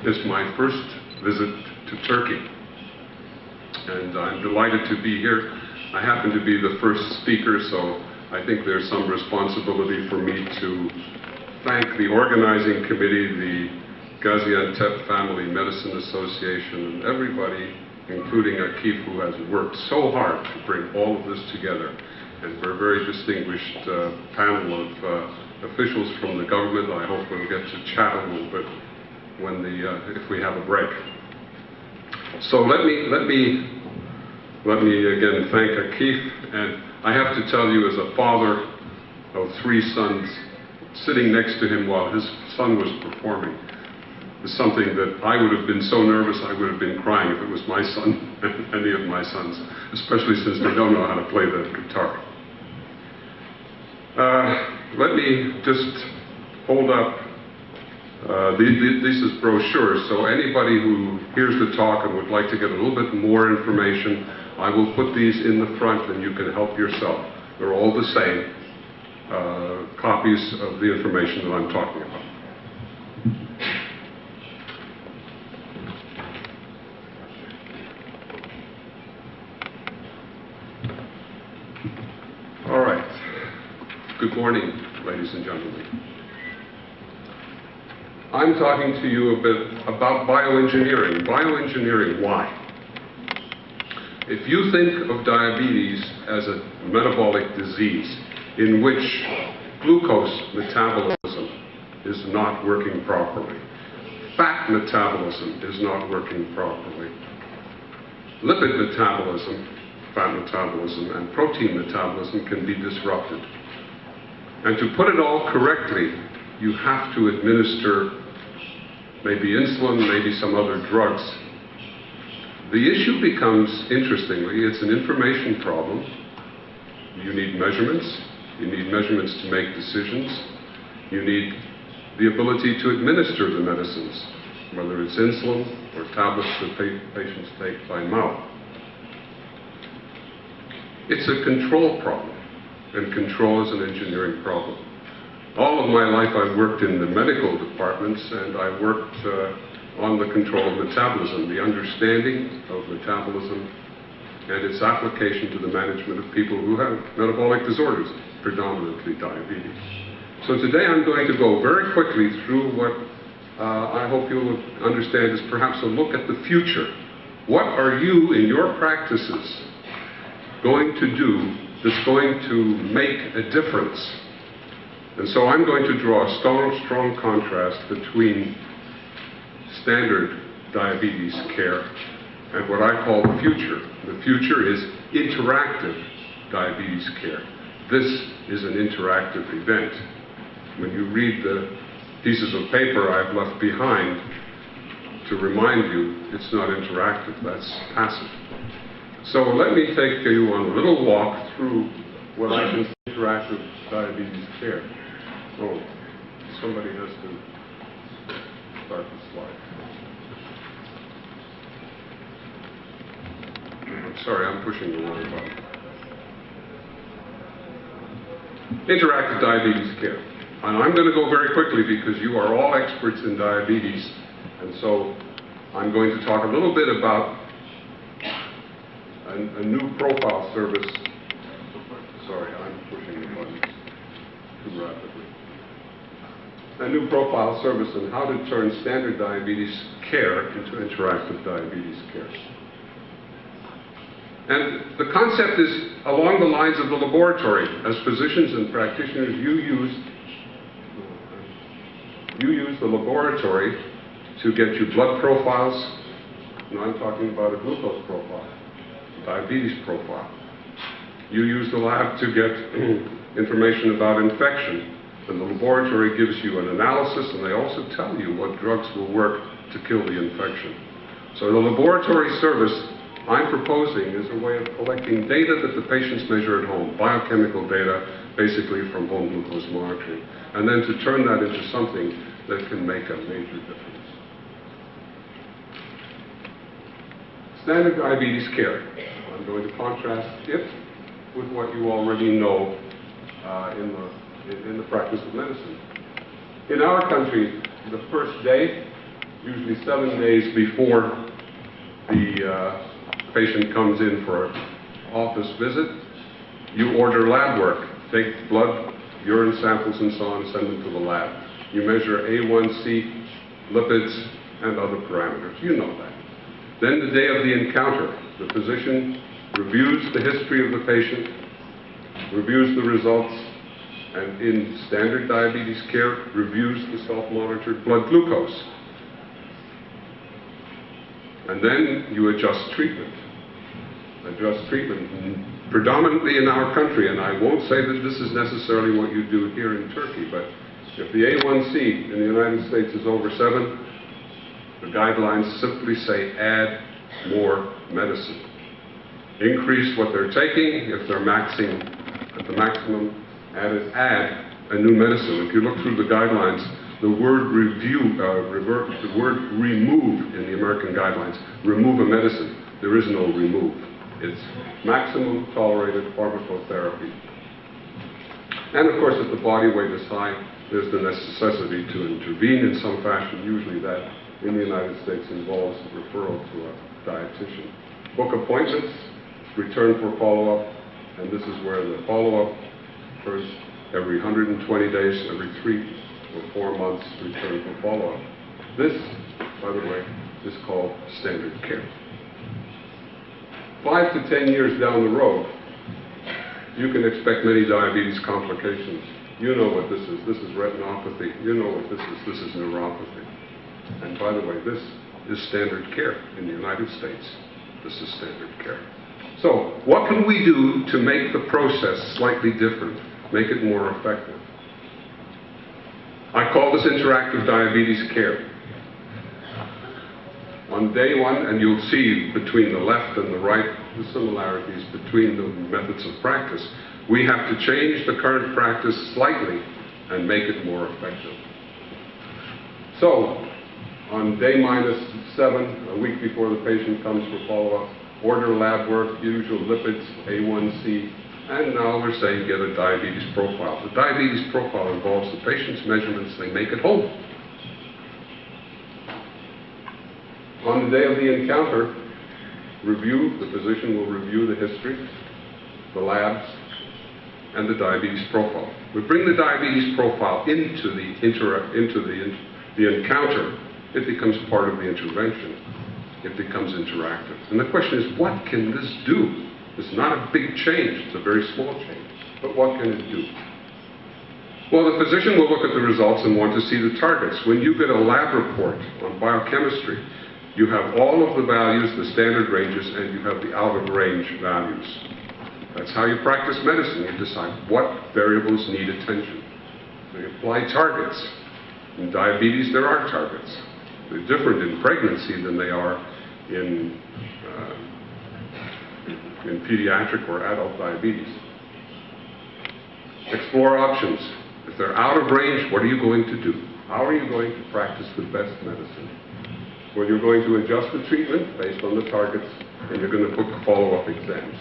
is my first visit to Turkey. And I'm delighted to be here. I happen to be the first speaker, so I think there's some responsibility for me to thank the organizing committee, the Gaziantep Family Medicine Association, and everybody, including Akif, who has worked so hard to bring all of this together. And we're a very distinguished panel of officials from the government. I hope we'll get to chat a little bit when if we have a break. So let me again thank Akif, and I have to tell you, as a father of 3 sons, sitting next to him while his son was performing is something that I would have been so nervous I would have been crying if it was my son, any of my sons, especially since they don't know how to play the guitar. Let me just hold up, this is brochures, so anybody who hears the talk and would like to get a little bit more information, I will put these in the front and you can help yourself. They're all the same copies of the information that I'm talking about. All right. Good morning, ladies and gentlemen. I'm talking to you a bit about bioengineering. Bioengineering, why? If you think of diabetes as a metabolic disease in which glucose metabolism is not working properly, fat metabolism is not working properly, lipid metabolism, fat metabolism, and protein metabolism can be disrupted. And to put it all correctly, you have to administer maybe insulin, maybe some other drugs. The issue becomes, interestingly, it's an information problem. You need measurements. You need measurements to make decisions. You need the ability to administer the medicines, whether it's insulin or tablets that patients take by mouth. It's a control problem, and control is an engineering problem. All of my life I've worked in the medical departments, and I worked on the control of metabolism, the understanding of metabolism and its application to the management of people who have metabolic disorders, predominantly diabetes. So today I'm going to go very quickly through what I hope you'll understand is perhaps a look at the future. What are you in your practices going to do that's going to make a difference? And so I'm going to draw a strong contrast between standard diabetes care and what I call the future. The future is interactive diabetes care. This is an interactive event. When you read the pieces of paper I've left behind to remind you, it's not interactive, that's passive. So let me take you on a little walk through what I consider interactive diabetes care. Oh, somebody has to start the slide. I'm sorry, I'm pushing the wrong button. Interactive diabetes care. And I'm going to go very quickly because you are all experts in diabetes, and so I'm going to talk a little bit about a new profile service. Sorry, I'm pushing the buttons too rapidly. A new profile service and how to turn standard diabetes care into interactive diabetes care. And the concept is along the lines of the laboratory. As physicians and practitioners, you use the laboratory to get your blood profiles. Now I'm talking about a glucose profile, diabetes profile. You use the lab to get information about infection. And the laboratory gives you an analysis, and they also tell you what drugs will work to kill the infection. So the laboratory service I'm proposing is a way of collecting data that the patients measure at home, biochemical data, basically from home glucose monitoring, and then to turn that into something that can make a major difference. Standard diabetes care. I'm going to contrast it with what you already know in the practice of medicine. In our country, the first day usually 7 days before the patient comes in for an office visit. You order lab work, take blood, urine samples and so on, and send them to the lab. You measure A1C, lipids, and other parameters. You know that. Then the day of the encounter, the physician reviews the history of the patient, reviews the results, and in standard diabetes care, reviews the self-monitored blood glucose. And then you adjust treatment. Adjust treatment. Predominantly in our country, and I won't say that this is necessarily what you do here in Turkey, but if the A1C in the United States is over 7, the guidelines simply say add more medicine. Increase what they're taking. If they're maxing at the maximum, add a new medicine. If you look through the guidelines, the word the word remove in the American guidelines, remove a medicine, there is no remove. It's maximum tolerated pharmacotherapy. And of course, if the body weight is high, there's the necessity to intervene in some fashion. Usually that, in the United States, involves referral to a dietitian. Book appointments, return for follow-up, and this is where the follow-up occurs every 120 days, every 3 or 4 months, return for follow-up. This, by the way, is called standard care. 5 to 10 years down the road, you can expect many diabetes complications. You know what this is. This is retinopathy. You know what this is. This is neuropathy. And by the way, this is standard care in the United States. This is standard care. So, what can we do to make the process slightly different, make it more effective? I call this interactive diabetes care. On day 1, and you'll see between the left and the right the similarities between the methods of practice, we have to change the current practice slightly and make it more effective. So, on day -7, a week before the patient comes for follow-up, order lab work, usual lipids, A1C, and now we're saying get a diabetes profile. The diabetes profile involves the patient's measurements they make at home. On the day of the encounter, the physician will review the history, the labs, and the diabetes profile. We bring the diabetes profile into the encounter. It becomes part of the intervention. It becomes interactive. And the question is, what can this do? It's not a big change. It's a very small change. But what can it do? Well, the physician will look at the results and want to see the targets. When you get a lab report on biochemistry, you have all of the values, the standard ranges, and you have the out-of-range values. That's how you practice medicine. You decide what variables need attention. So you apply targets. In diabetes, there are targets. They're different in pregnancy than they are in pediatric or adult diabetes. Explore options. If they're out of range, what are you going to do? How are you going to practice the best medicine? Well, you're going to adjust the treatment based on the targets, and you're going to book follow-up exams.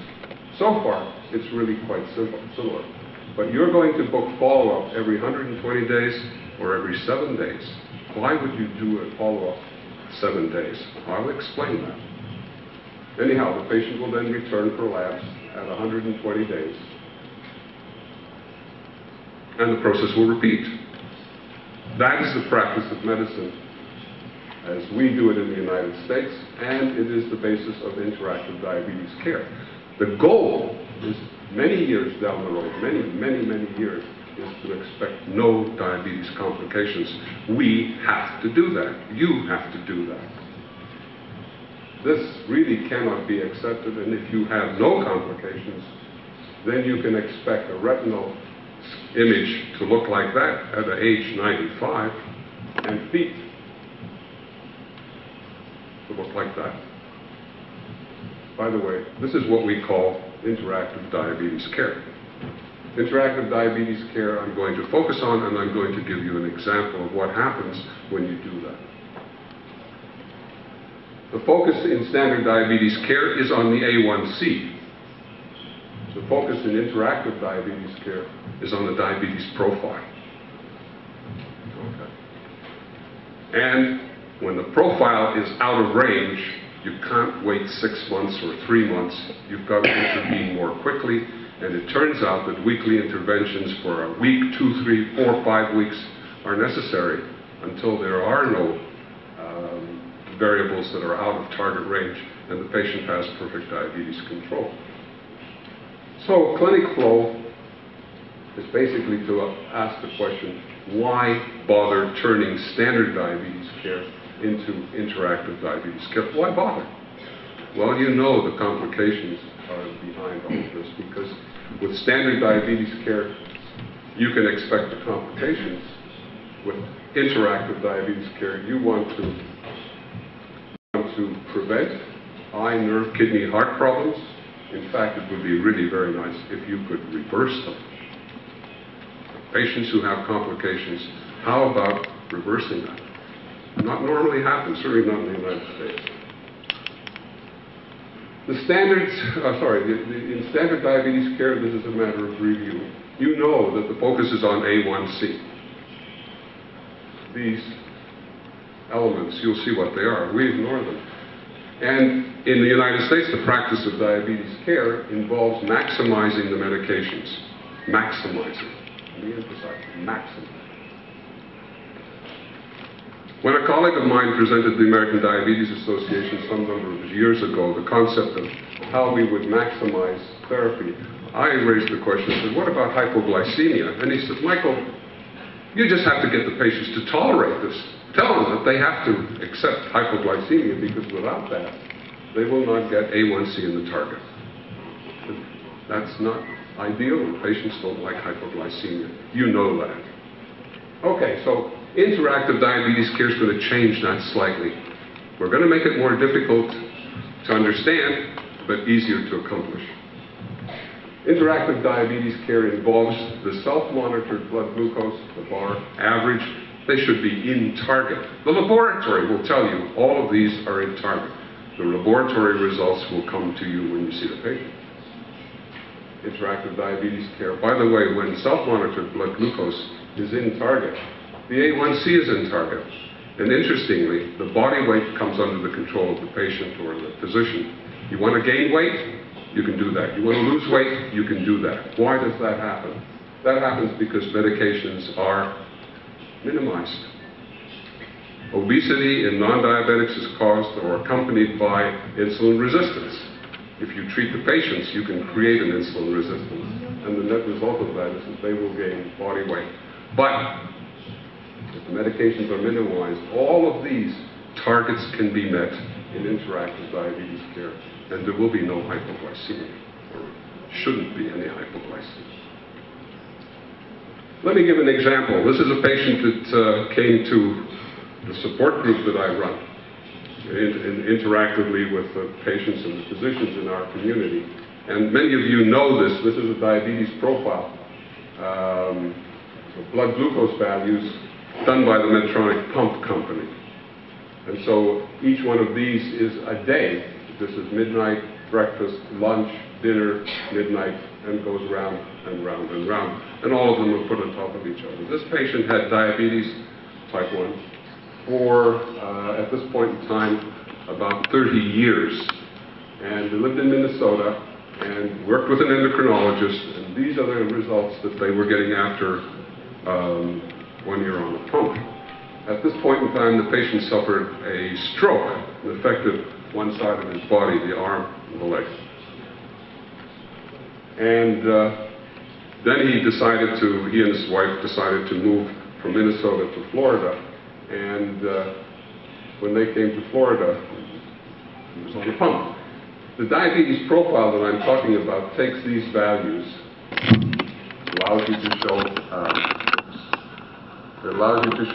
So far, it's really quite similar. But you're going to book follow-up every 120 days or every 7 days. Why would you do a follow-up 7 days? I'll explain that. Anyhow, the patient will then return for labs at 120 days. And the process will repeat. That is the practice of medicine as we do it in the United States, and it is the basis of interactive diabetes care. The goal is many years down the road, many years, is to expect no diabetes complications. We have to do that. You have to do that. This really cannot be accepted, and if you have no complications, then you can expect a retinal image to look like that at age 95, and feet to look like that. By the way, this is what we call interactive diabetes care. Interactive diabetes care I'm going to focus on, and I'm going to give you an example of what happens when you do that. The focus in standard diabetes care is on the A1C. The focus in interactive diabetes care is on the diabetes profile. Okay. And When the profile is out of range, you can't wait 6 months or 3 months. You've got to intervene more quickly, and it turns out that weekly interventions for a week, 2, 3, 4, 5 weeks are necessary until there are no variables that are out of target range and the patient has perfect diabetes control. So clinic flow is basically to ask the question, why bother turning standard diabetes care into interactive diabetes care? Why bother? Well, you know the complications are behind all of this, because with standard diabetes care, you can expect the complications. With interactive diabetes care, you want to prevent eye, nerve, kidney, heart problems. In fact, it would be really very nice if you could reverse them. Patients who have complications, how about reversing that? Not normally happens, certainly not in the United States. The standards, in standard diabetes care, this is a matter of review. You know that the focus is on A1C. These elements, you'll see what they are. We ignore them. And in the United States, the practice of diabetes care involves maximizing the medications. Maximizing. Let me emphasize, maximizing. When a colleague of mine presented the American Diabetes Association some number of years ago the concept of how we would maximize therapy, I raised the question, I said, what about hypoglycemia? And he said, Michael, you just have to get the patients to tolerate this. Tell them that they have to accept hypoglycemia, because without that, they will not get A1C in the target. That's not ideal, and patients don't like hypoglycemia. You know that. Okay, so interactive diabetes care is going to change that slightly. We're going to make it more difficult to understand, but easier to accomplish. Interactive diabetes care involves the self-monitored blood glucose, the bar, average. They should be in target. The laboratory will tell you all of these are in target. The laboratory results will come to you when you see the patient. Interactive diabetes care. By the way, when self-monitored blood glucose is in target, the A1C is in target. And interestingly, the body weight comes under the control of the patient or the physician. You want to gain weight? You can do that. You want to lose weight? You can do that. Why does that happen? That happens because medications are minimized. Obesity in non-diabetics is caused or accompanied by insulin resistance. If you treat the patients, you can create an insulin resistance. And the net result of that is that they will gain body weight. But if the medications are minimized, all of these targets can be met in interactive diabetes care. And there will be no hypoglycemia, or shouldn't be any hypoglycemia. Let me give an example. This is a patient that came to the support group that I run, interactively with the patients and the physicians in our community. And many of you know this. This is a diabetes profile. So blood glucose values done by the Medtronic pump company. And so each one of these is a day. This is midnight, breakfast, lunch, dinner, midnight, and goes round and round and round. And all of them are put on top of each other. This patient had diabetes type 1 for, at this point in time, about 30 years. And they lived in Minnesota and worked with an endocrinologist. And these are the results that they were getting after 1 year on the pump. At this point in time, the patient suffered a stroke that affected one side of his body, the arm and the leg. And then he and his wife decided to move from Minnesota to Florida. And when they came to Florida, he was on a pump. The diabetes profile that I'm talking about takes these values, allows you to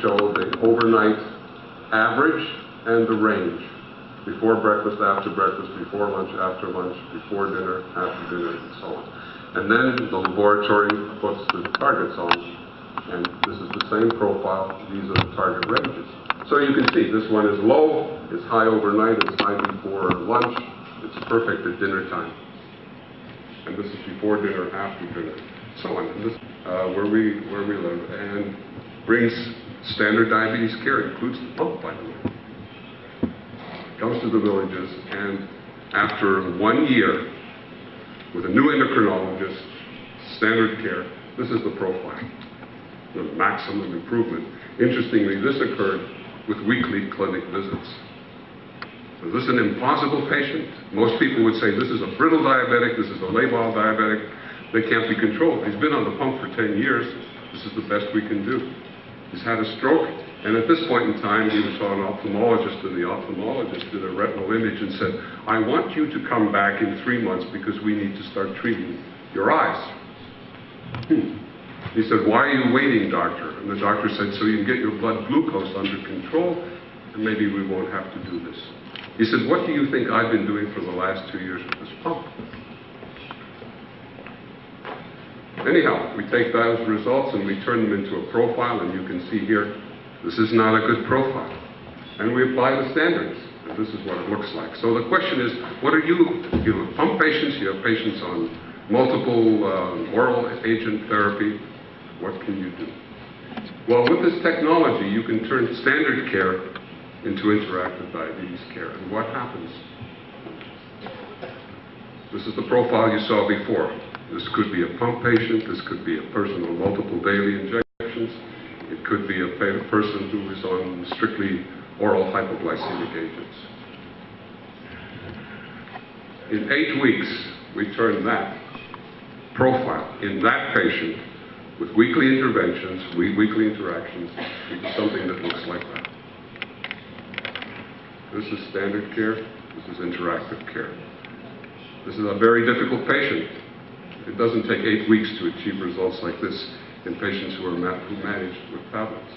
show the overnight average and the range. Before breakfast, after breakfast, before lunch, after lunch, before dinner, after dinner, and so on. And then the laboratory puts the targets on. And this is the same profile. These are the target ranges. So you can see this one is low, it's high overnight, it's high before lunch, it's perfect at dinner time. And this is before dinner, after dinner, so on. And this where we live, and brings standard diabetes care, includes the pump, by the way. comes to the villages, and after 1 year, with a new endocrinologist, standard care, this is the profile, the maximum improvement. Interestingly, this occurred with weekly clinic visits. Is this an impossible patient? Most people would say this is a brittle diabetic, this is a labile diabetic, they can't be controlled. He's been on the pump for 10 years, this is the best we can do. He's had a stroke, and at this point in time, he saw an ophthalmologist, and the ophthalmologist did a retinal image and said, I want you to come back in 3 months because we need to start treating your eyes. He said, why are you waiting, doctor? And the doctor said, so you can get your blood glucose under control, and maybe we won't have to do this. He said, what do you think I've been doing for the last 2 years with this pump? Anyhow, we take those results and we turn them into a profile, and you can see here, this is not a good profile. And we apply the standards, and this is what it looks like. So the question is, what are you? You have pump patients, you have patients on multiple oral agent therapy. What can you do? Well, with this technology, you can turn standard care into interactive diabetes care. And what happens? This is the profile you saw before. This could be a pump patient, this could be a person on multiple daily injections, it could be a person who is on strictly oral hypoglycemic agents. In 8 weeks, we turn that profile in that patient with weekly interventions, weekly interactions, into something that looks like that. This is standard care, this is interactive care. This is a very difficult patient. It doesn't take 8 weeks to achieve results like this in patients who are managed with tablets.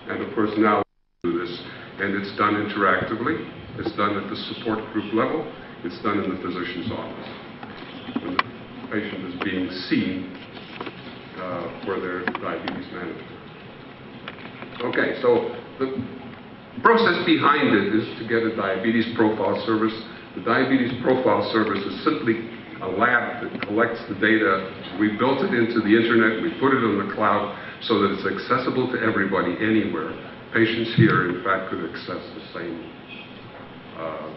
And of course now we do this, and it's done interactively, it's done at the support group level, it's done in the physician's office, when the patient is being seen for their diabetes management. Okay, so the process behind it is to get a diabetes profile service. The diabetes profile service is simply a lab that collects the data. We built it into the internet, we put it on the cloud so that it's accessible to everybody anywhere. Patients here, in fact, could access the same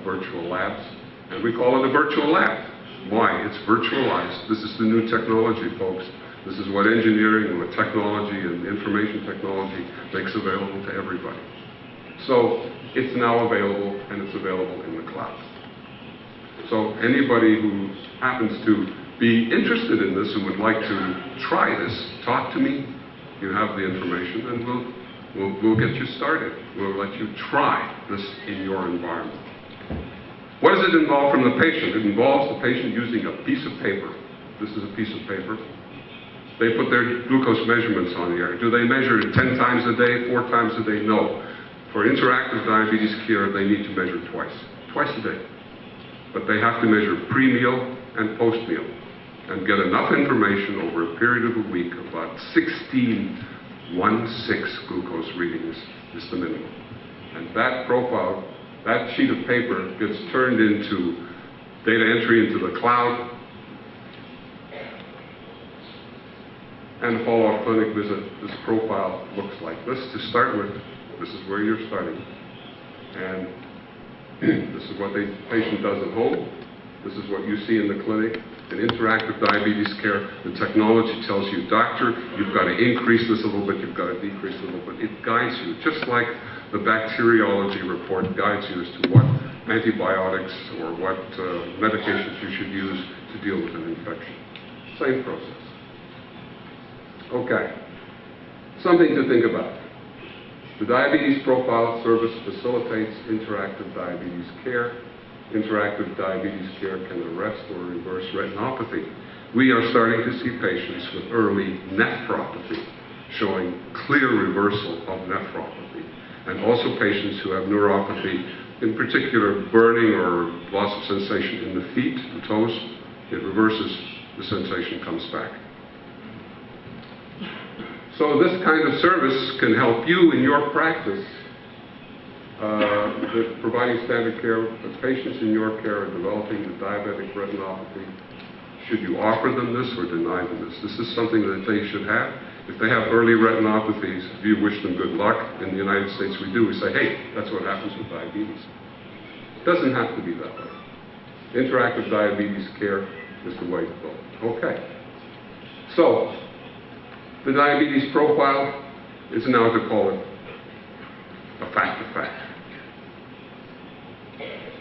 virtual labs, and we call it a virtual lab. Why? It's virtualized. This is the new technology, folks. This is what engineering, what technology and information technology makes available to everybody. So it's now available, and it's available in the cloud. So anybody who happens to be interested in this and would like to try this, talk to me. You have the information, and we'll get you started. We'll let you try this in your environment. What does it involve from the patient? It involves the patient using a piece of paper. This is a piece of paper. They put their glucose measurements on the air. Do they measure it 10 times a day, 4 times a day? No. For interactive diabetes care, they need to measure twice a day. But they have to measure pre-meal and post-meal and get enough information over a period of a week. About 16 glucose readings is the minimum. And that profile, that sheet of paper gets turned into data entry into the cloud, and a follow-up clinic visit. This profile looks like this to start with. This is where you're starting. And this is what the patient does at home. This is what you see in the clinic. In interactive diabetes care, the technology tells you, doctor, you've got to increase this a little bit, you've got to decrease a little bit. It guides you, just like the bacteriology report guides you as to what antibiotics or what medications you should use to deal with an infection. Same process. Okay, something to think about. The Diabetes Profile Service facilitates interactive diabetes care. Interactive diabetes care can arrest or reverse retinopathy. We are starting to see patients with early nephropathy showing clear reversal of nephropathy, and also patients who have neuropathy, in particular burning or loss of sensation in the feet, the toes. It reverses, the sensation comes back. So this kind of service can help you in your practice, providing standard care. If patients in your care are developing the diabetic retinopathy, should you offer them this or deny them this? This is something that they should have. If they have early retinopathies, do you wish them good luck? In the United States we do. We say, hey, that's what happens with diabetes. It doesn't have to be that way. Interactive diabetes care is the way to go. Okay. So, the diabetes profile is now to call it a fact of fact.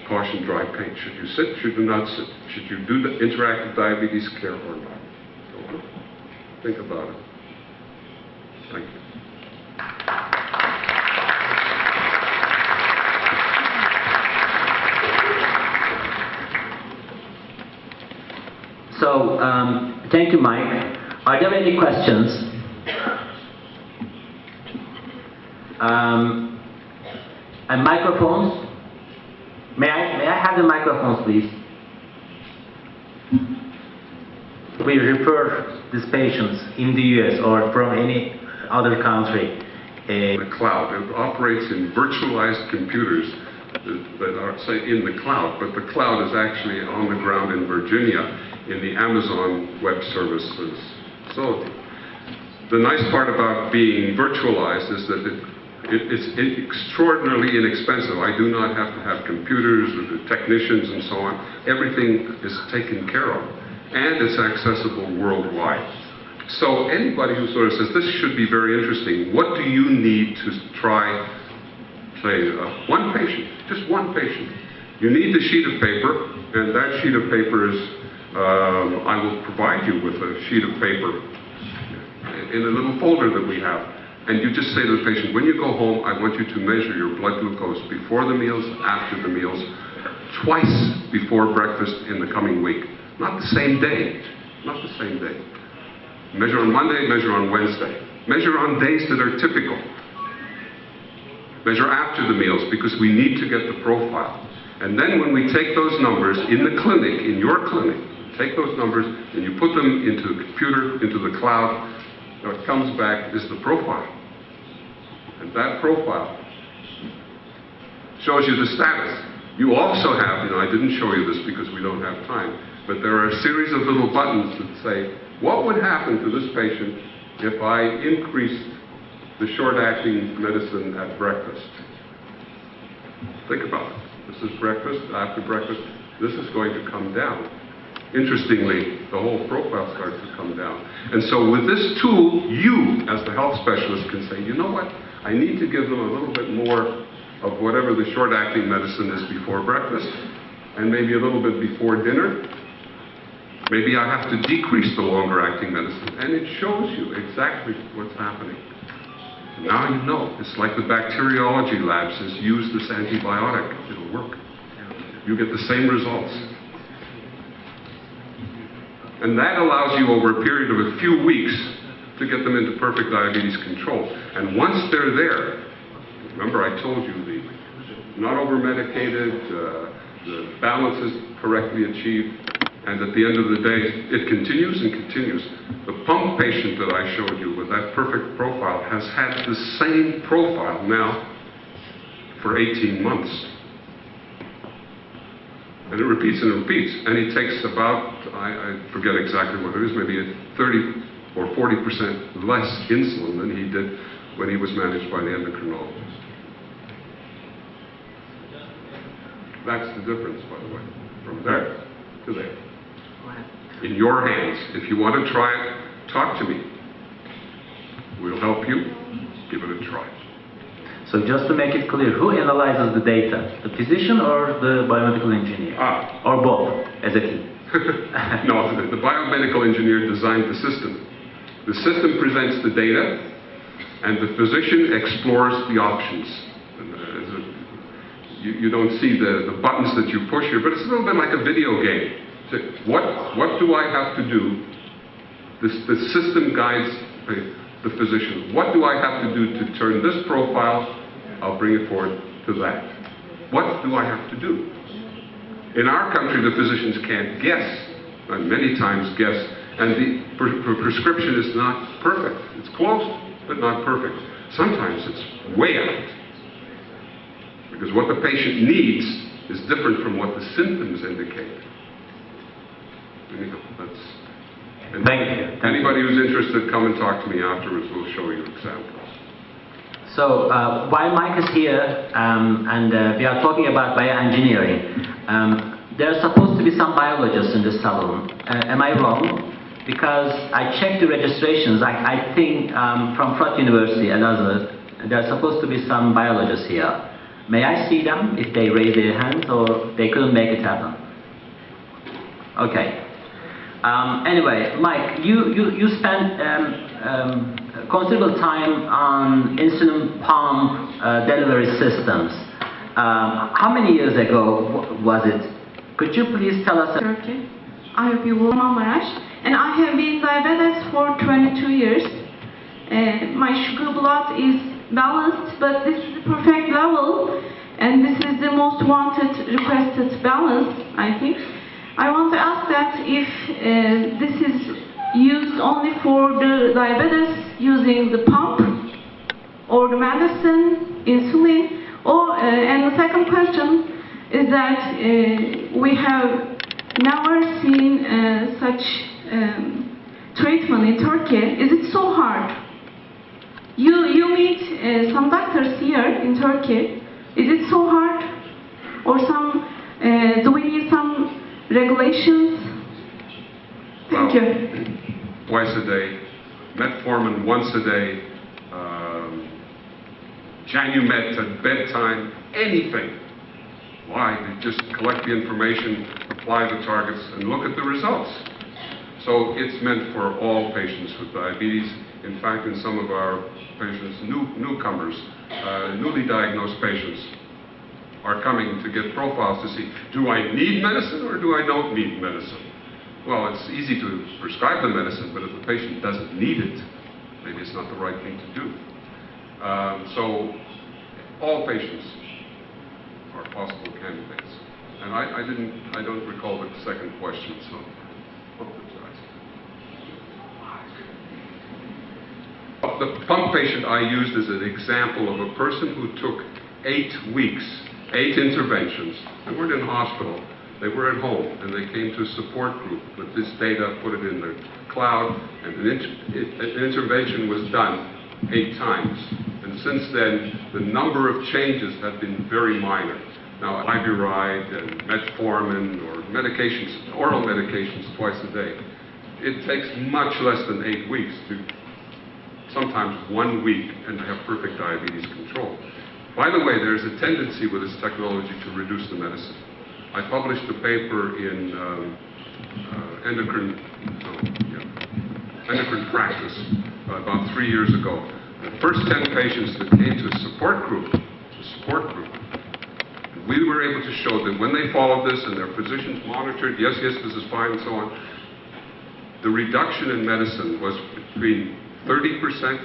Caution, dry pain. Should you sit? Should you not sit? Should you do the interactive diabetes care or not? So, think about it. Thank you. So, thank you, Mike. Are there any questions? And microphones? May I have the microphones, please? We refer these patients in the US or from any other country. The cloud. It operates in virtualized computers that are, say, in the cloud, but the cloud is actually on the ground in Virginia in the Amazon Web Services facility. The nice part about being virtualized is that it's extraordinarily inexpensive. I do not have to have computers or the technicians and so on. Everything is taken care of, and it's accessible worldwide. So anybody who sort of says, this should be very interesting, what do you need to try, say, one patient, just one patient. You need the sheet of paper, and that sheet of paper is, I will provide you with a sheet of paper in a little folder that we have. And you just say to the patient, when you go home, I want you to measure your blood glucose before the meals, after the meals, twice before breakfast in the coming week. Not the same day, not the same day. Measure on Monday, measure on Wednesday. Measure on days that are typical. Measure after the meals, because we need to get the profile. And then when we take those numbers in the clinic, in your clinic, take those numbers and you put them into the computer, into the cloud, what comes back is the profile. And that profile shows you the status. You also have, I didn't show you this because we don't have time, but there are a series of little buttons that say, what would happen to this patient if I increased the short-acting medicine at breakfast? Think about it. This is breakfast, after breakfast, this is going to come down. Interestingly, the whole profile starts to come down. And so with this tool, you, as the health specialist, can say, you know what? I need to give them a little bit more of whatever the short-acting medicine is before breakfast, and maybe a little bit before dinner. Maybe I have to decrease the longer-acting medicine. And it shows you exactly what's happening. Now you know. It's like the bacteriology lab says, use this antibiotic. It'll work. You get the same results. And that allows you over a period of a few weeks to get them into perfect diabetes control. And once they're there, remember I told you the not over-medicated, the balance is correctly achieved, and at the end of the day, it continues and continues. The pump patient that I showed you with that perfect profile has had the same profile now for 18 months. And it repeats and repeats. And he takes about, I forget exactly what it is, maybe 30 or 40% less insulin than he did when he was managed by the endocrinologist. That's the difference, by the way, from there to there. In your hands. If you want to try it, talk to me. We'll help you. Give it a try. So just to make it clear, who analyzes the data? The physician or the biomedical engineer? Or both, as a team? No, the biomedical engineer designed the system. The system presents the data, and the physician explores the options. You don't see the buttons that you push here, but it's a little bit like a video game. So what do I have to do? The system guides the physician. What do I have to do to turn this profile? I'll bring it forward to that. What do I have to do? In our country, the physicians can't guess, and many times guess, and the prescription is not perfect. It's close, but not perfect. Sometimes it's way out. Because what the patient needs is different from what the symptoms indicate. Anyhow, And Thank you. anybody who's interested, come and talk to me afterwards. We'll show you examples. So while Mike is here and we are talking about bioengineering, there are supposed to be some biologists in this salon. Am I wrong? Because I checked the registrations, I think from Prof University and others, there are supposed to be some biologists here. May I see them if they raise their hands or they couldn't make it happen? Okay. Anyway, Mike, you spent considerable time on insulin pump delivery systems. How many years ago was it? Could you please tell us? Turkey. I have been Maraş, and I have been diabetic for 22 years. My sugar blood is balanced, but this is the perfect level, and this is the most wanted, requested balance, I think. I want to ask that if this is used only for the diabetes using the pump or the medicine, insulin, or and the second question is that we have never seen such treatment in Turkey. Is it so hard? You meet some doctors here in Turkey. Is it so hard? Or some, do we need some regulations? Thank you. Twice a day, metformin once a day, Janumet at bedtime, anything. Why? Just collect the information, apply the targets, and look at the results. So it's meant for all patients with diabetes. In fact, in some of our patients, newcomers, newly diagnosed patients, are coming to get profiles to see, do I need medicine or do I don't need medicine? Well, it's easy to prescribe the medicine, but if the patient doesn't need it, maybe it's not the right thing to do. So all patients are possible candidates. And I don't recall the second question, so I apologize. The pump patient I used as an example of a person who took 8 weeks, 8 interventions. They weren't in hospital, they were at home, and they came to a support group with this data, put it in the cloud, and an intervention was done 8 times. And since then, the number of changes have been very minor. Now, iburide and metformin or medications, oral medications twice a day, it takes much less than 8 weeks to sometimes 1 week and have perfect diabetes control. By the way, there's a tendency with this technology to reduce the medicine. I published a paper in endocrine practice about 3 years ago. The first 10 patients that came to a support group, we were able to show that when they followed this and their physicians monitored, yes, this is fine, and so on, the reduction in medicine was between 30%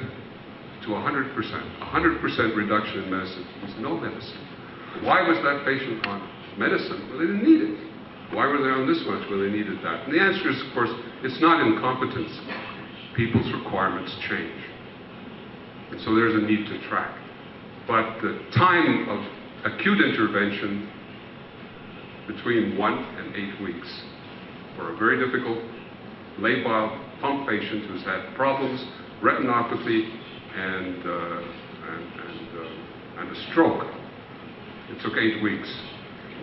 to 100%. 100% reduction in medicine was no medicine. Why was that patient on medicine? Well, they didn't need it. Why were they on this much when they needed that? And the answer is, of course, it's not incompetence. People's requirements change. And so there's a need to track. But the time of acute intervention between 1 and 8 weeks for a very difficult labile pump patient who's had problems, retinopathy, and a stroke. It took 8 weeks.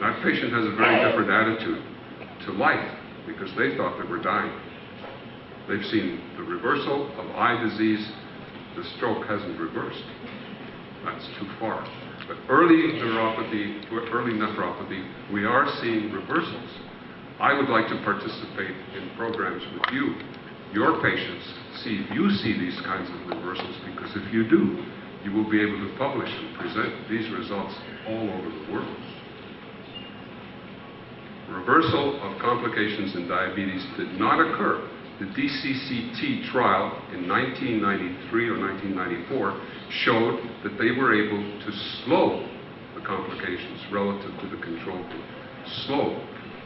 That patient has a very different attitude to life because they thought they were dying. They've seen the reversal of eye disease. The stroke hasn't reversed. That's too far. But early nephropathy, we are seeing reversals. I would like to participate in programs with you, your patients, see if you see these kinds of reversals, because if you do, you will be able to publish and present these results all over the world. Reversal of complications in diabetes did not occur. The DCCT trial in 1993 or 1994 showed that they were able to slow the complications relative to the control group. Slow.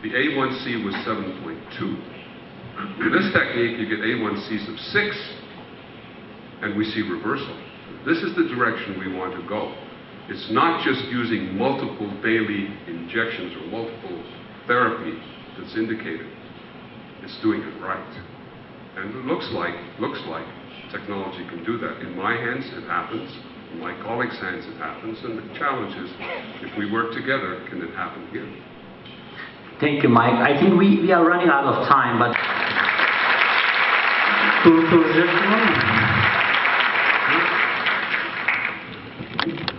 The A1C was 7.2. With this technique, you get A1Cs of 6, and we see reversal. This is the direction we want to go. It's not just using multiple daily injections or multiple therapy that's indicated. It's doing it right. And it looks like technology can do that. In my hands, it happens. In my colleagues' hands, it happens. And the challenge is, if we work together, can it happen here? Thank you, Mike. I think we are running out of time, but...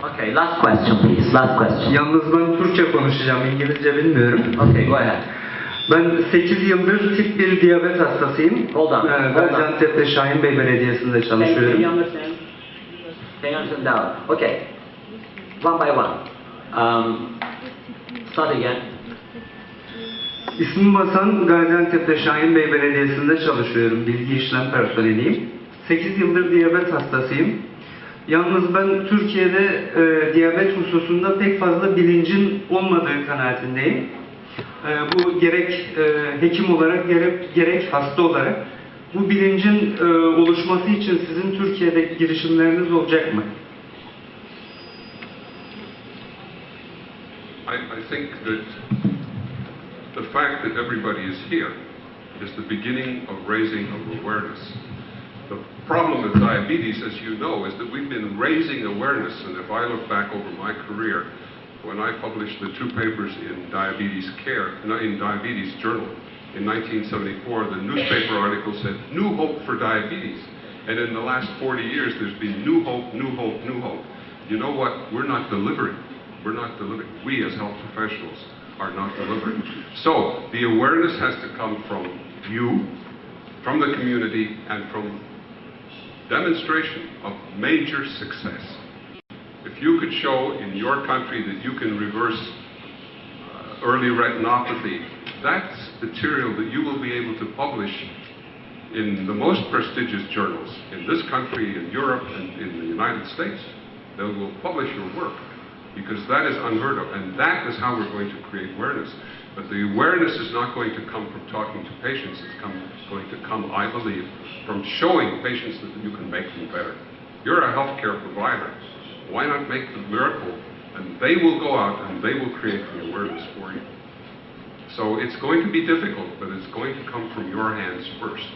Okay, last question, please. Last question. Yalnız ben Türkçe konuşacağım, İngilizce bilmiyorum. Okay, go ahead. Ben 8 yıldır tip 1 diyabet hastasıyım. Hold on. Gaziantep'te Şahin Bey Belediyesi'nde Can çalışıyorum. you understand? Can you understand now? Okay. One by one. Start again. İsmim Basan, Gaziantep'te Şahin Bey Belediyesi'nde çalışıyorum. Bilgi işlem personeliyim. 8 yıldır diyabet hastasıyım. Yalnız ben Türkiye'de diyabet hususunda pek fazla bilincin olmadığı kanaatindeyim. Bu gerek hekim olarak gerek hasta olarak bu bilincin oluşması için sizin Türkiye'deki girişimleriniz olacak mı? I think that the fact that everybody is here is the beginning of raising of awareness. The problem with diabetes, as you know, is that we've been raising awareness, and if I look back over my career, when I published the 2 papers in Diabetes Care, in Diabetes Journal in 1974, the newspaper article said, "New hope for diabetes." And in the last 40 years, there's been new hope, new hope, new hope. You know what? We're not delivering. We're not delivering. We as health professionals are not delivering. So, the awareness has to come from you, from the community, and from demonstration of major success. If you could show in your country that you can reverse early retinopathy, that's material that you will be able to publish in the most prestigious journals in this country, in Europe, and in the United States. They will publish your work because that is unheard of, and that is how we're going to create awareness. But the awareness is not going to come from talking to patients. It's going to come, I believe, from showing patients that you can make them better. You're a healthcare provider. Why not make the miracle? And they will go out and they will create the awareness for you. So it's going to be difficult, but it's going to come from your hands first.